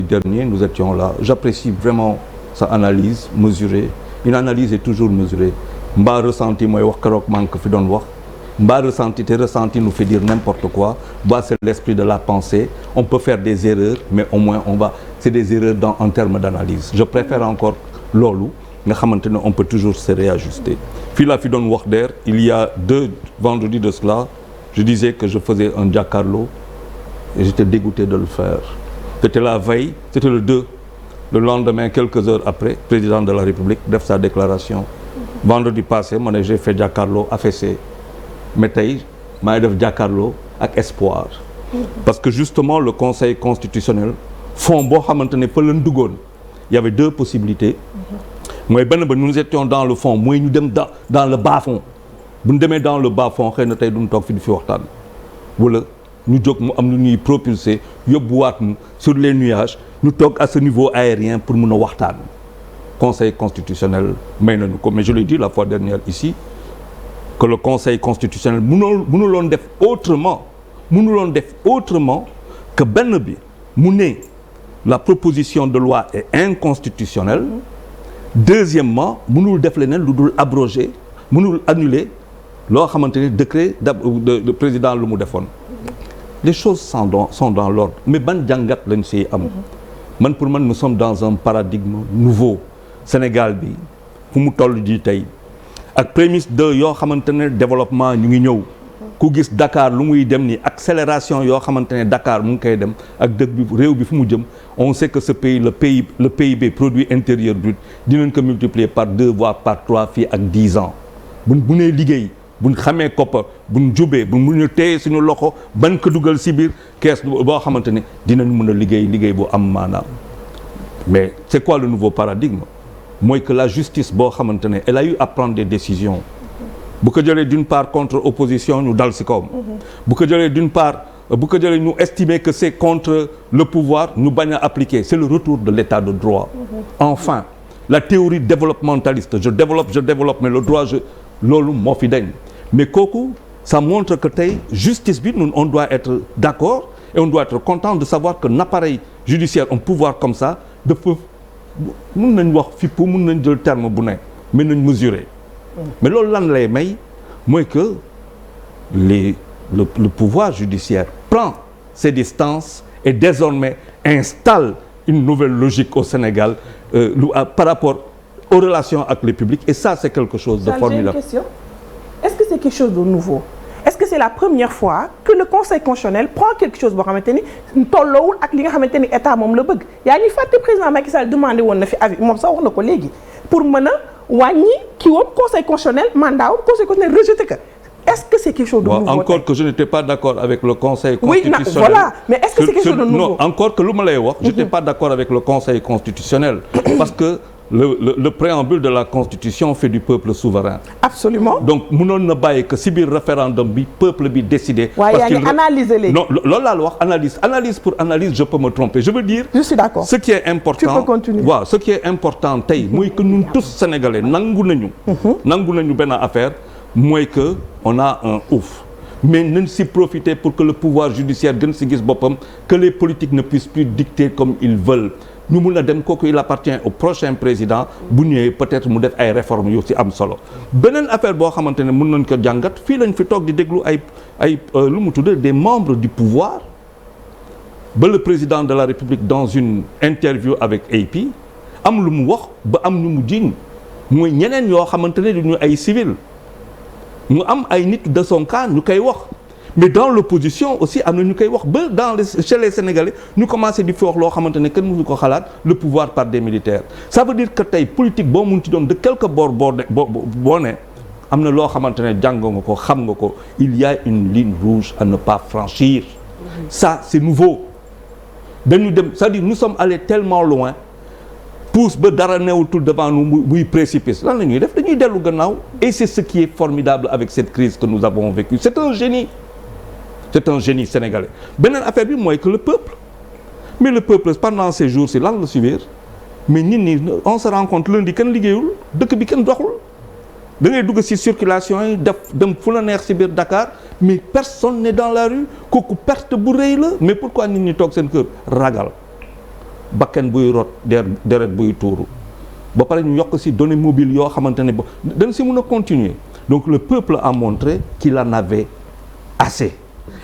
dernier nous étions là. J'apprécie vraiment sa analyse mesurée. Une analyse est toujours mesurée. Mbaa ressenti mooy wax keroog maa ngi ko fi doon wax. Mbaa ressenti te ressenti nous fait dire n'importe quoi. Mbaa c'est l'esprit de la pensée. On peut faire des erreurs mais au moins c'est des erreurs en termes d'analyse. Je préfère encore loolu nga xamante ne on peut toujours se réajuster. Fii laa fi doon wax d'ailleurs il y a 2 vendredis de cela je disais que je faisais un jàkkaarloo et j'étais dégoûté de le faire. C'était la veille, c'était le 2. Le lendemain, quelques heures après, président de la République def sa déclaration. Vendredi passé, ma ne j'ai fait jàkkaarloo affaissé. Mais tey maa ngi def jàkkaarloo ak espoir. Parce que justement le Conseil constitutionnel fond boo xamante ne fa lañ duggoon. Il y avait 2 possibilités. mooy benn ba nous étions dans le fond mooy ñu dem dans le bas fond. bu ñu demee dans le bas fond xëy na tey duñ toog fi di fi waxtaan. wala ñu jóg mu am lu ñuy propulser yóbbuwaat ñu sur les nuages ñu toog à ce niveau aérien pour mun a waxtaan. Conseil constitutionnel may nañu ko mais je l'ai dit la fois dernière ici que le Conseil constitutionnel mënuloon def autrement que benn bi mu ne la proposition de loi est inconstitutionnelle. Deuxièmement mënul def leneen lu dul abroger mënul annuler loo xamante ne décret de président lu mu defoon. Les choses sont dans l'ordre mais ban jàngat lañ siy am. man pour man nous sommes dans un paradigme nouveau. Sénégal bi fu mu toll di tey ak prémisse de yoo xamante ne développement ñu ngi ñëw ku gis Dakar lu muy dem ni accélération yoo xamante ne Dakar mu ngi koy dem ak dëkk bi réew bi fu mu jëm on sait que ce pays le PIB produit intérieur brut dinañ ko multiplier par 2 voire par 3 fii ak 10 ans bu nee liggéey buñ xamee koppa buñ jubee bu mun a téye suñu loxo ban ko dugal si biir kees boo xamante ne dinañ mën a liggéey bu am maanaam. Mais c'est quoi le nouveau paradigme mooy que la justice boo xamante ne elle a eu à prendre des décisions bu ko jëlee d'une part contre opposition ñu dal si kawam. bu ko jëlee d'une part bu ko jëlee ñu estimer que c'est contre le pouvoir ñu bañ a appliquer c'est le retour de l'état de droit. Enfin la théorie développementaliste je développe mais le droit loolu moo fi dañ mais kooku ça montre que tey justice bi ñun on doit être d'accord et on doit être content de savoir que l'appareil judiciaire un pouvoir comme ça dafa mun nañ wax fippu mun nañ jël terme bu ne mais nañ mesurer. mais loolu lan lay may mooy que le pouvoir judiciaire prend ses distances et désormais installe une nouvelle logique au Sénégal par rapport aux relations avec le public et ça c'est quelque chose de formidable. J'ai une question. Est-ce que c'est quelque chose de nouveau? Est-ce que c'est la première fois que le Conseil constitutionnel prend quelque chose boo xamante ni tolloowul ak li nga xamante ni état moom la bëgg yaa ngi fàtte président Macky Sall demandé woon na fi avis moom sax wax na ko léegi pour mën a wàññi kii woon Conseil constitutionnel mandat woon Conseil constitutionnel rejeté que est-ce que c'est quelque chose de nouveau? Encore que je n'étais pas d'accord avec le Conseil constitutionnel. Oui, voilà. Mais est-ce que c'est quelque chose de nouveau? Non, encore que lu ma lay wax. J'étais pas d'accord avec le Conseil constitutionnel parce que le préambule de la Constitution fait du peuple souverain. Absolument. Donc mënoon na bàyyi que si biir référendum bi peuple bi décidé. waaye yaa ngi analyser léegi. Non loolu laa la wax analyse pour analyse je peux me tromper je veux dire. Je suis d'accord. Ce qui est important. Tu peux continuer. waaw ce qui est important tey mooy que ñun tous sénégalais nangu nañu benn affaire mooy que on a un ouf. mais nañ si profiter pour que le pouvoir judiciaire gën si gis boppam que les politiques ne puissent plus dicter comme ils veulent. ñu mun a dem kooku il appartient au prochain président bu ñëwee peut-être mu def ay réformes yu ci am solo beneen affaire boo xamante ne mën nañ ko jàngat fii lañ fi toog di déglu ay lu mu tudd des membres du pouvoir ba le président de la République dans une interview avec AP am lu mu wax ba am ñu mu jiiñ mooy ñeneen yoo xamante ne du ñu ay civil mu am ay nit de son camp ñu koy wax. mais dans l'opposition aussi am na ñu koy wax ba chez les Sénégalais ñu commencé di fi wax loo xamante ne kenn mënu ko xalaat le pouvoir par des militaires ça veut dire que tey politique boo mun ci doon de quelque bord boo ne am na loo xamante ne jàng nga ko xam nga ko il y a une ligne rouge à ne pas franchir ça c'est nouveau dañu dem c'est-à-dire nous sommes allés tellement loin pousse ba dara newatul devant nous muy précipice lan la ñuy def dañuy dellu gannaaw et c'est ce qui est formidable avec cette crise que nous avons vécue c'est un génie sénégalais beneen affaire bi mooy que le peuple mais le peuple pendant ces jours-ci lan la subir mais nit ñi on se rend compte lundi kenn liggéeyul dëkk bi kenn doxul da ngay dugg ci circulation yi dem fu la neex ci biir Dakar mais personne n'est dans la rue kooku perte bu rëy la mais pourquoi nit ñi toog seen kër ragal bakken buy rot deret buy tuuru ba pare ñu yokk ci données mobiles yoo xamante ne ba dañ ci mën a continuer donc le peuple a montré qu'il en avait assez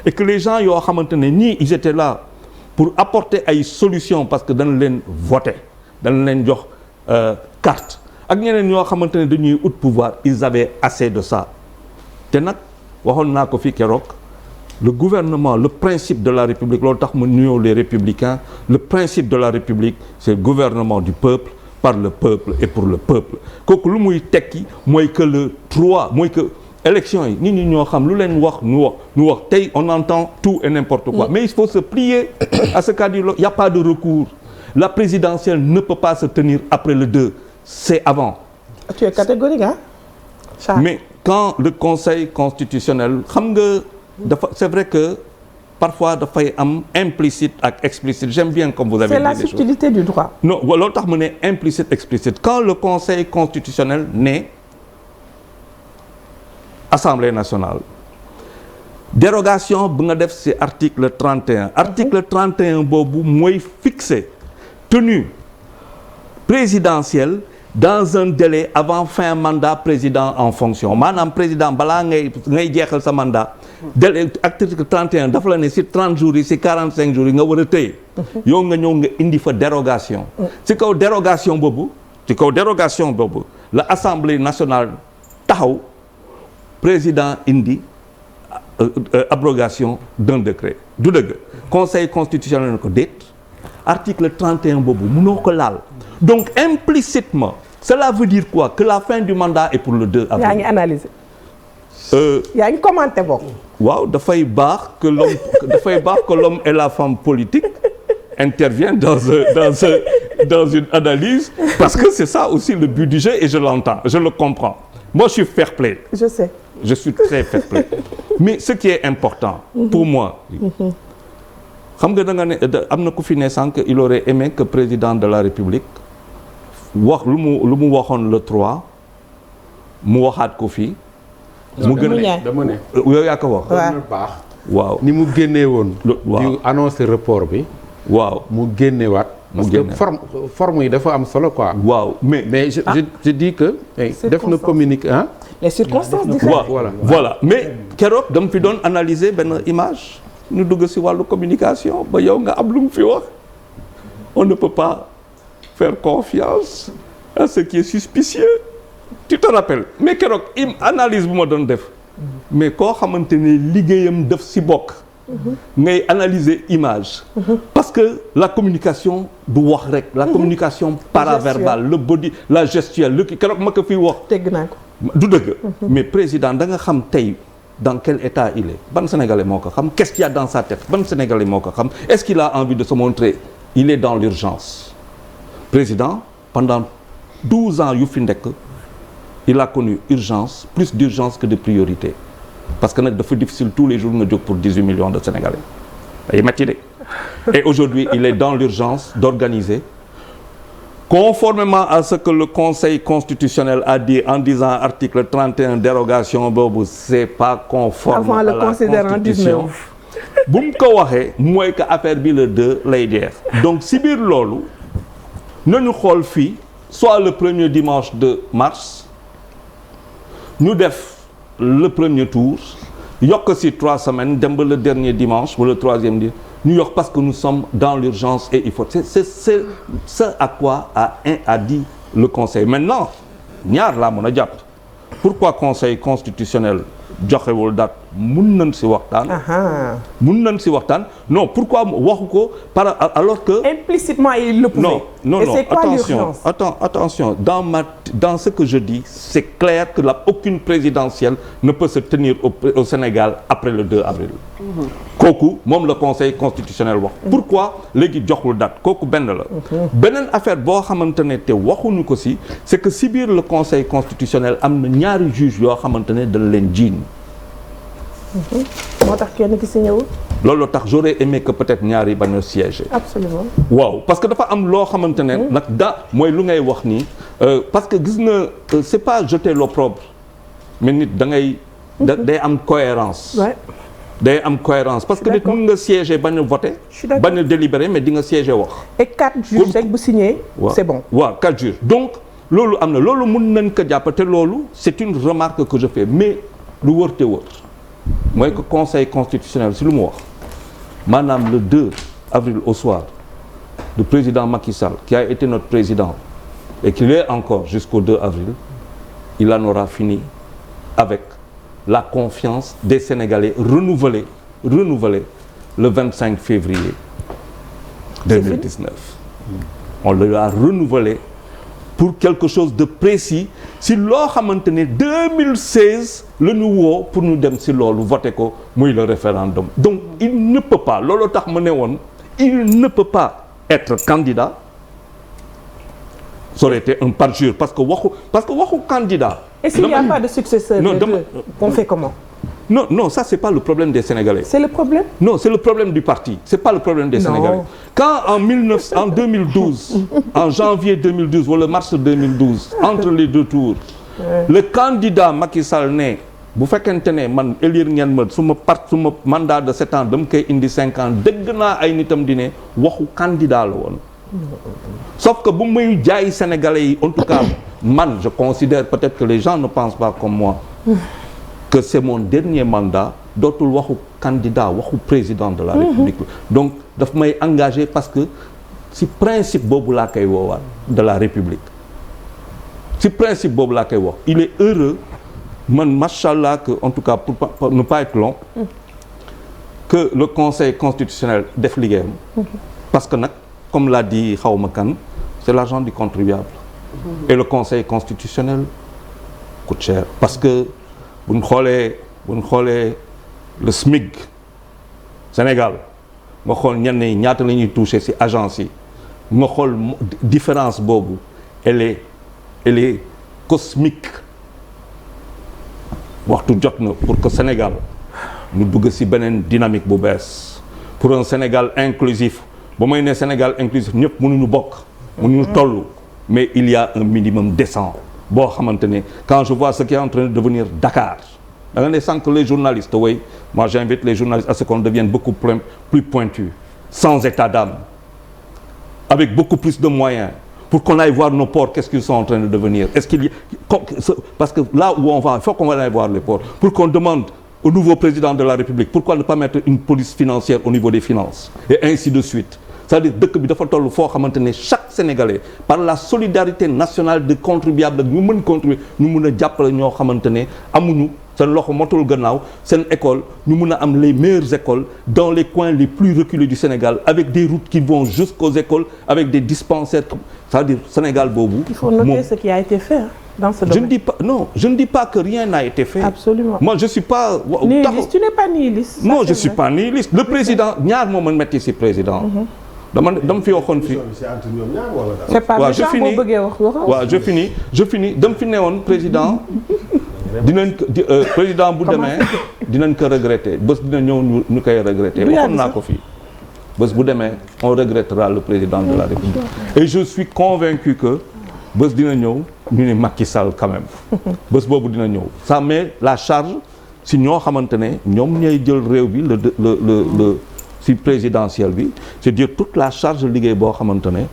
et que les gens yoo xamante ne ñii ils étaient là pour apporter ay solutions parce que dañ leen voter dañ leen jox carte ak ñeneen ñoo xamante ne dañuy ut pouvoir ils avaient assez de ça te nag waxoon naa ko fi keroog le gouvernement le principe de la République loolu tax mu nuyoo les républicains le principe de la République c'est le gouvernement du peuple par le peuple et pour le peuple kooku lu muy tekki mooy que le 3 mooy que élection yi nit ñi ñoo xam lu leen wax ñu wax tey on entend tout et n'importe quoi mais il faut se plier à ce qu'a dit il y a pas de recours la présidentielle ne peut pas se tenir après le 2 c'est avant. Tu es catégorique hein Charles. Mais quand le Conseil constitutionnel xam nga dafa c'est vrai que parfois dafay am implicite ak explicite j'aime bien comme vous avez dit. C'est la subtilité du droit. Non loolu tax mu ne implicite explicite quand le Conseil constitutionnel ne Assemblée nationale dérogation bu nga def ci article 31 article 31 boobu mooy fixer tenue présidentielle dans un délai avant fin mandat président en fonction maanaam président balaa ngay jeexal sa mandat délai article 31 dafa la ne ci 30 jours yi ci 45 jours yi nga war a tëye yow nga ñëw nga indi fa dérogation ci kaw dérogation boobu la Assemblée nationale taxaw président indi abrogation d'un décret du dëgg Conseil constitutionnel na ko déet article 31 boobu mënoo ko laal donc implicitement cela veut dire quoi que la fin du mandat est pour le 2 avril. yaa ngi analyser. yaa ngi commenter boobu. waaw dafay baax que l'homme et la femme politique interviennent dans une analyse parce que c'est ça aussi le but du jeu et je l'entends je le comprends moi je suis fair play. Je sais. Je suis très fair play mais ce qui est important pour moi xam nga da nga ne am na ku fi ne sànq il aurait aimé que président de la République wax lu mu waxoon le 3 mu waxaat ko fii. mu gën a dama ne. yow yaa ko wax. waaw baax. waaw ni mu génnee woon. waaw di annoncer report bi. waaw mu génnewaat. parce que forme yi dafa am solo quoi. waaw mais je dis que. def na communiqué ah. Les circonstances différentes. voilà mais keroog dama fi doon analyser benn image. ñu dugg ci wàllu communication ba yow nga am lu mu fi wax on ne peut pas faire confiance à ce qui est suspicieux tu te rappelles mais keroog analyse bu ma doon def mais koo xamante ne liggéeyam def ci bokk ngay analyser image parce que la communication du wax rek la communication paraverbale le body la gestuelle lu ki keroog ma ko fiy wax tegg naa ko du dëgg mais président da nga xam tey dans quel état il est ban Sénégalais moo ko xam qu'est-ce qu'il y a dans sa tête ban Sénégalais moo ko xam est-ce qu'il a envie de se montrer il est dans l'urgence président pendant 12 ans yu fi nekk il a connu urgence plus d'urgence que de priorité parce que nag dafa difficile tous les jours nga jóg pour 18 millions de Sénégalais day metti de et aujourd'hui il est dans l'urgence d'organiser conformément à ce que le Conseil constitutionnel a dit en disant article 31 dérogation boobu c'est pas conforme avant à le la considérant Constitution bu mu ko waxee mooy que affaire bi le 2 lay jeex donc si biir loolu nañu xool fii soit le premier dimanche de mars ñu def le premier tour yokk ci 3 semaines dem ba le dernier dimanche ou le troisième dimanche ñu yokk parce que nous sommes dans l'urgence et il faut c'est ce à quoi a dit le conseil maintenant ñaar laa mën a jàpp pourquoi conseil constitutionnel joxewul date mun nañ ci waxtaan. Non pourquoi waxu ko alors que. Implicitement il le pouvait. Non et c'est quoi l'urgence? Attention dans ce que je dis c'est clair que aucune présidentielle ne peut se tenir au Sénégal après le 2 avril. kooku moom le conseil constitutionnel wax. pourquoi léegi joxul date kooku benn la. beneen affaire boo xamante ne te waxuñu ko ci c'est que ci biir le conseil constitutionnel am na ñaari juges yoo xamante ne dañ leen jiiñ. moo tax kenn ki signé wul. loolu tax j'aurais aimé que peut-être ñaari bañ a siéger. Absolument. waaw parce que dafa am loo xamante ne. nag mooy lu ngay wax nii parce que gis nga c'est pas jeter l'opprobre mais nit da ngay. day am cohérence. Ouais. day am cohérence parce que nit mën nga siéger bañ a voter bañ a délibérer mais di nga siéger wax. et 4 juges rek bu signé. c'est bon waaw 4 juges donc loolu am na loolu mën nañ ko jàpp te loolu c'est une remarque que je fais mais lu wër te wër mooy que conseil constitutionnel si lu mu wax maanaam le 2 avril au soir le président Macky Sall qui a été notre président et qui l'est encore jusqu'au 2 avril il en aura fini avec la confiance des Sénégalais renouvelée le 25 février 2019. On l'a renouvelé pour quelque chose de précis si loo xamante ne 2016 la ñu woo pour ñu dem si loolu voté ko muy le référendum donc il ne peut pas loolu tax ma ne woon il ne peut pas être candidat ça aurait été un parjure parce que waxu candidat. Et s'il n'y a pas de successeur, on fait comment? Non, ça c'est pas le problème des Sénégalais. C'est le problème? Non, c'est le problème du parti. C'est pas le problème des Sénégalais. Quand en 2012, en janvier 2012 wala mars 2012, entre les deux tours, le candidat Macky Sall ne bu fekkente ne man élire ngeen ma suma mandat de 7 ans dama koy indi 5 ans dégg naa ay nitam di ne waxu candidat la woon. Sauf que bu muy jaay Sénégalais yi en tout cas man je considère peut-être que les gens ne pensent pas comme moi que c'est mon dernier mandat dootul waxu candidat waxu président de la République donc daf may engagé parce que si principe boobu laa koy woowaat de la République si principe boobu laa koy wax il est heureux man machallah que en tout cas pour ne pas être long que le Conseil constitutionnel def liggéeyam parce que nag comme l'a dit xawma kan c'est l'argent du contribuable et le Conseil constitutionnel coûte cher parce que bu ñu xoolee le SMIC Sénégal nga xool ñenn ñi ñaata la ñuy toucher ci agence yi nga xool différence boobu elle est cosmique waxtu jot na pour que Sénégal ñu dugg ci beneen dynamique bu bees pour un Sénégal inclusif ba may ne Sénégal inclusif ñëpp mënuñu bokk mënuñu toll mais il y a un minimum décent boo xamante ne quand je vois ce qui est en train de devenir Dakar da nga ne sànq les journalistes oui moi j'invite les journalistes à ce qu'on devienne beaucoup plus pointus sans état d'âme avec beaucoup plus de moyens pour qu'on aille voir nos ports qu'est-ce qu'ils sont en train de devenir est-ce qu'il y a parce que là où on va il faut qu'on aille voir les ports pour qu'on demande au nouveau président de la République pourquoi ne pas mettre une police financière au niveau des finances et ainsi de suite c'est-à-dire dëkk bi dafa toll foo xamante ne chaque Sénégalais par la solidarité nationale de contribuables ñu mën contribuer ñu mun a jàppale ñoo xamante ne amuñu seen loxo motul gannaaw seen école ñu mun a am les meilleures écoles dans les coins les plus reculés du Sénégal avec des routes qui vont jusqu'aux écoles avec des dispensaires c'est-à-dire Sénégal boobu. Il faut noter ce qui a été fait dans ce domaine. Je ne dis pas que rien n'a été fait. Absolument. Moi je suis pas. Nihiliste, tu n'es pas nihiliste. Non, je suis pas nihiliste. Le président ñaar moo mën metti ci président. dama fi waxoon fi. c'est pas méchant boo bëggee wax. waaw je finis dama fi newoon président président bu demee dinañ ko regretter bés dina ñëw ñu koy regretter waxoon naa ko fii bés bu demee on regrettera le président de la République et je suis convaincu que bés dina ñëw ñu ne Macky Sall quand même bés boobu dina ñëw ça met la charge si ñoo xamante ne ñoom ñooy jël réew bi le si présidentielle bi c'est-à-dire toute la charge liggéey boo xamante ne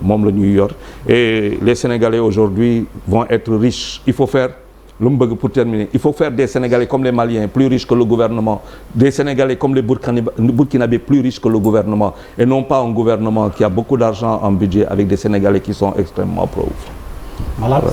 moom la ñuy yor et les Sénégalais aujourd'hui vont être riches il faut faire lu mu bëgg pour terminer il faut faire des Sénégalais comme les Maliens plus riches que le gouvernement des Sénégalais comme les Burkinabés plus riches que le gouvernement et non pas un gouvernement qui a beaucoup d'argent en budget avec des Sénégalais qui sont extrêmement pauvres. Voilà.